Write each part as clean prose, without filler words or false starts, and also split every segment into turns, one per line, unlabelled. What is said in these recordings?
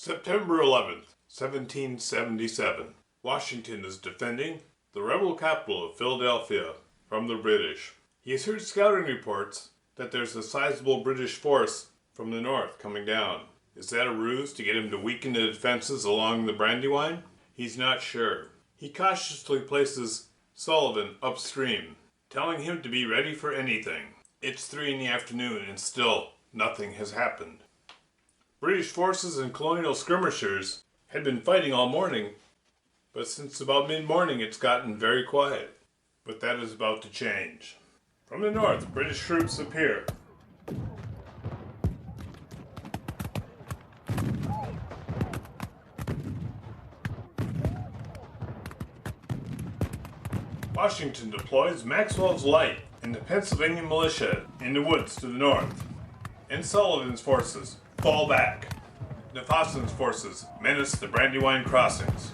September 11th, 1777. Washington is defending the rebel capital of Philadelphia from the British. He has heard scouting reports that there's a sizable British force from the north coming down. Is that a ruse to get him to weaken the defenses along the Brandywine? He's not sure. He cautiously places Sullivan upstream, telling him to be ready for anything. It's 3 in the afternoon and still nothing has happened. British forces and colonial skirmishers had been fighting all morning, but since about mid-morning it's gotten very quiet. But that is about to change. From the north, British troops appear. Washington deploys Maxwell's Light and the Pennsylvania militia in the woods to the north, and Sullivan's forces fall back. Nefossen's forces menace the Brandywine crossings.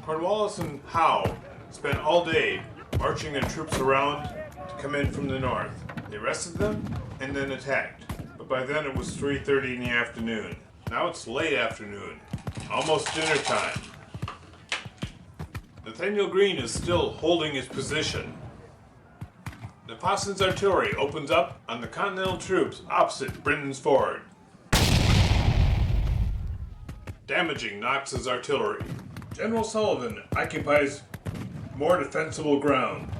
Cornwallis and Howe spent all day marching their troops around to come in from the north. They arrested them and then attacked, but by then it was 3:30 in the afternoon. Now it's late afternoon, almost dinner time. Nathaniel Greene is still holding his position. Nefossen's artillery opens up on the Continental troops opposite Brinton's Ford, damaging Knox's artillery. General Sullivan occupies more defensible ground.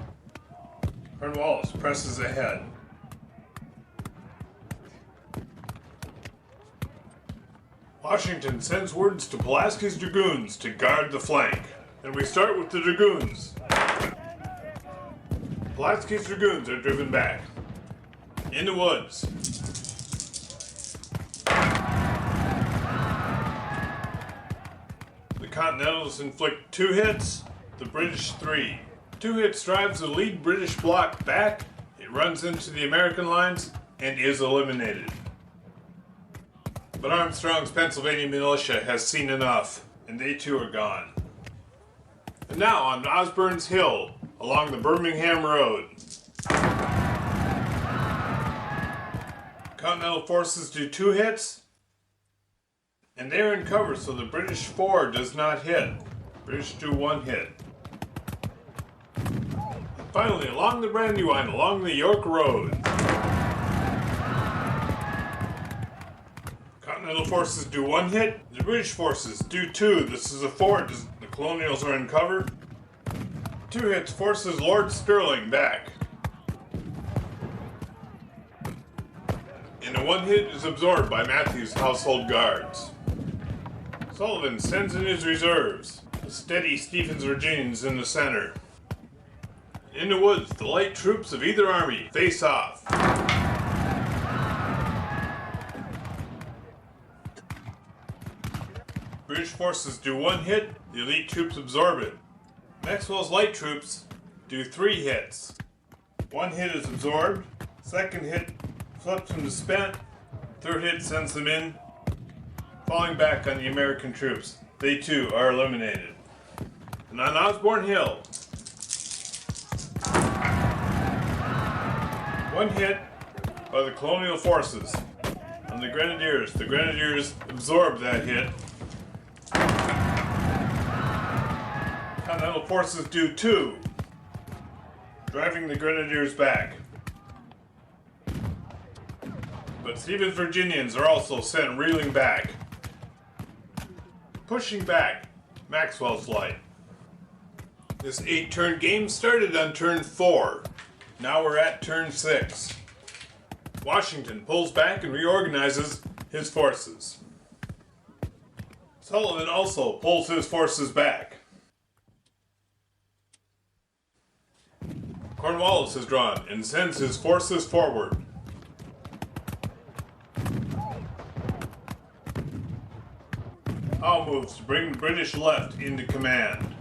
Cornwallis presses ahead. Washington sends words to Pulaski's dragoons to guard the flank. And we start with the dragoons. Pulaski's dragoons are driven back. In the woods. The Continentals inflict 2 hits, the British 3. 2 hits drives the lead British bloc back, it runs into the American lines, and is eliminated. But Armstrong's Pennsylvania militia has seen enough, and they too are gone. And now on Osborne's Hill, along the Birmingham Road. Continental forces do 2 hits, and they're in cover so the British 4 does not hit. British do 1 hit. And finally, along the Brandywine, along the York Road. Continental forces do 1 hit, the British forces do 2. This is a 4. The Colonials are in cover. 2 hits forces Lord Stirling back. And a 1 hit is absorbed by Matthew's household guards. Sullivan sends in his reserves. A steady Stephen's Virginians in the center. In the woods, the light troops of either army face off. British forces do 1 hit, the elite troops absorb it. Maxwell's light troops do 3 hits. 1 hit is absorbed, 2nd hit flips them to spent, 3rd hit sends them in, falling back on the American troops. They too are eliminated. And on Osborne Hill, 1 hit by the colonial forces. On the Grenadiers absorb that hit. Continental forces do 2, driving the Grenadiers back. But Stephen's Virginians are also sent reeling back. Pushing back Maxwell's Light. This 8-turn game started on turn 4. Now we're at turn 6. Washington pulls back and reorganizes his forces. Sullivan also pulls his forces back. Cornwallis is drawn and sends his forces forward. Howe moves to bring the British left into command.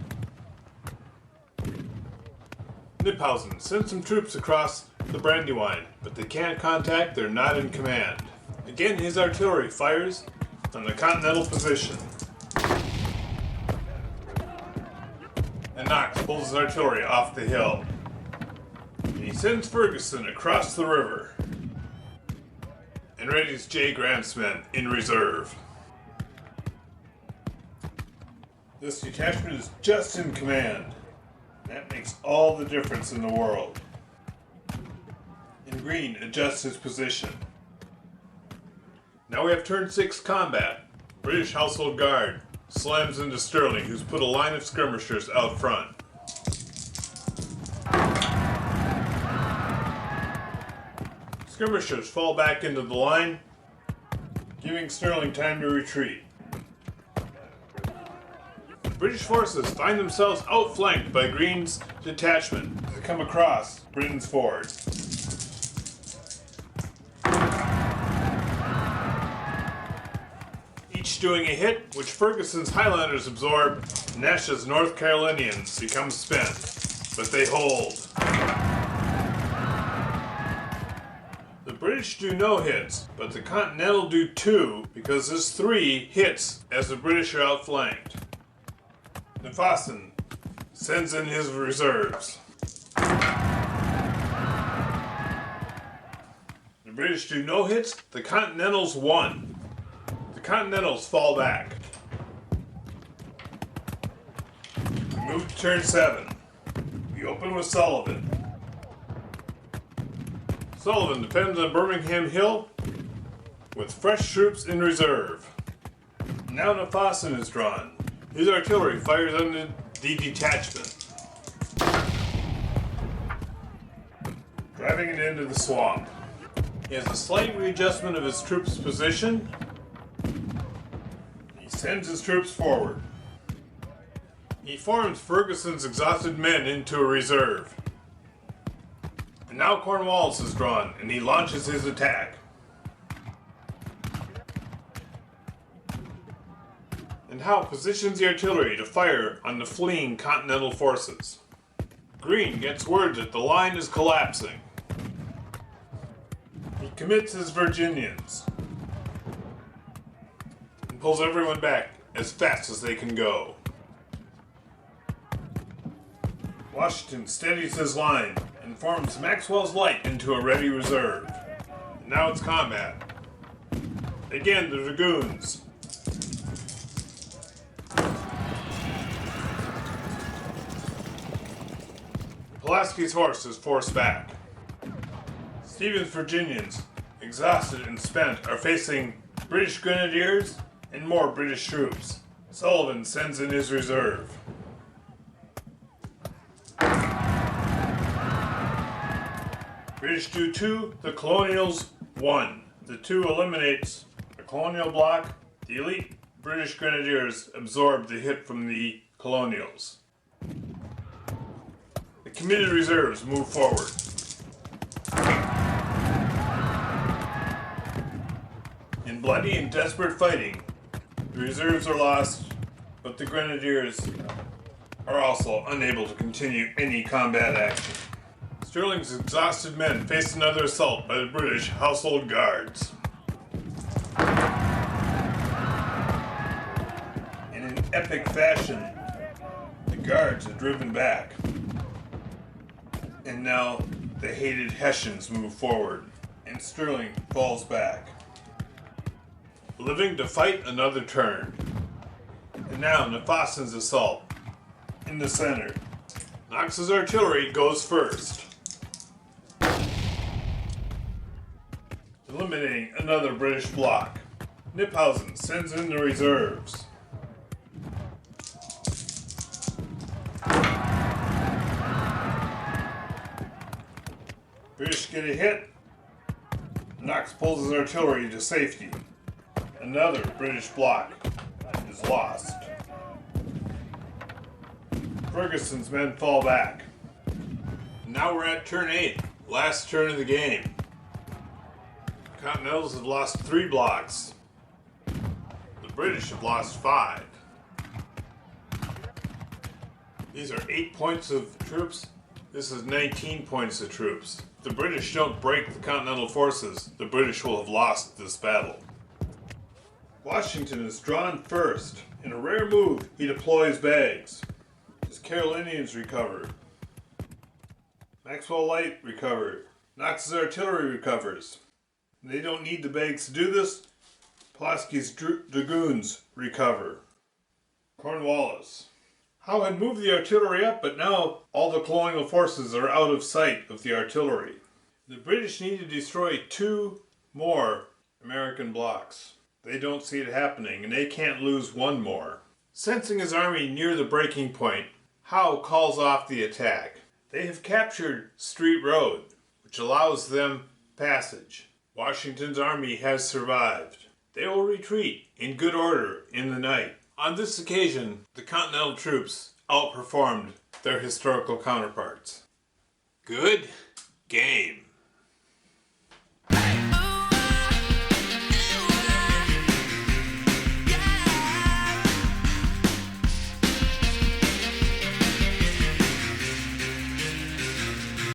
Nipphausen sends some troops across the Brandywine, but they can't contact, they're not in command. Again, his artillery fires on the Continental position. And Knox pulls his artillery off the hill. He sends Ferguson across the river and readies J. Grant's men in reserve. This detachment is just in command. That makes all the difference in the world. And Green adjusts his position. Now we have turn 6 combat. British Household Guard slams into Sterling, who's put a line of skirmishers out front. Skirmishers fall back into the line, giving Sterling time to retreat. British forces find themselves outflanked by Green's detachment as they come across Britain's ford. Each doing a hit, which Ferguson's Highlanders absorb, Nash's North Carolinians become spent, but they hold. The British do no hits, but the Continental do 2 because there's 3 hits as the British are outflanked. Nefassin sends in his reserves. The British do no hits, the Continentals 1. The Continentals fall back. We move to turn 7. We open with Sullivan. Sullivan defends on Birmingham Hill with fresh troops in reserve. Now Nefassin is drawn. His artillery fires on the detachment, driving it into the swamp. He has a slight readjustment of his troops' position. He sends his troops forward. He forms Ferguson's exhausted men into a reserve. And now Cornwallis is drawn, and he launches his attack. And Howe positions the artillery to fire on the fleeing Continental forces. Green gets word that the line is collapsing. He commits his Virginians and pulls everyone back as fast as they can go. Washington steadies his line and forms Maxwell's Light into a ready reserve. And now it's combat. Again, the Dragoons. Pulaski's horse is forced back. Stephen's Virginians, exhausted and spent, are facing British Grenadiers and more British troops. Sullivan sends in his reserve. British do 2, the Colonials 1. The 2 eliminates the Colonial bloc. The elite British Grenadiers absorb the hit from the Colonials. The committed reserves move forward. In bloody and desperate fighting, the reserves are lost, but the Grenadiers are also unable to continue any combat action. Sterling's exhausted men face another assault by the British Household Guards. In an epic fashion, the Guards are driven back. And now the hated Hessians move forward, and Sterling falls back, living to fight another turn. And now Nefassin's assault in the center. Knox's artillery goes first, eliminating another British bloc. Kniphausen sends in the reserves. British get a hit. Knox pulls his artillery to safety. Another British bloc is lost. Ferguson's men fall back. Now we're at turn 8, last turn of the game. Continentals have lost 3 blocks. The British have lost 5. These are 8 points of troops. This is 19 points of troops. If the British don't break the Continental forces, the British will have lost this battle. Washington is drawn first. In a rare move, he deploys bags. His Carolinians recover. Maxwell Light recovered. Knox's artillery recovers. They don't need the bags to do this. Pulaski's dragoons recover. Cornwallis. Howe had moved the artillery up, but now all the colonial forces are out of sight of the artillery. The British need to destroy 2 more American blocks. They don't see it happening, and they can't lose 1 more. Sensing his army near the breaking point, Howe calls off the attack. They have captured Street Road, which allows them passage. Washington's army has survived. They will retreat in good order in the night. On this occasion, the Continental troops outperformed their historical counterparts. Good game.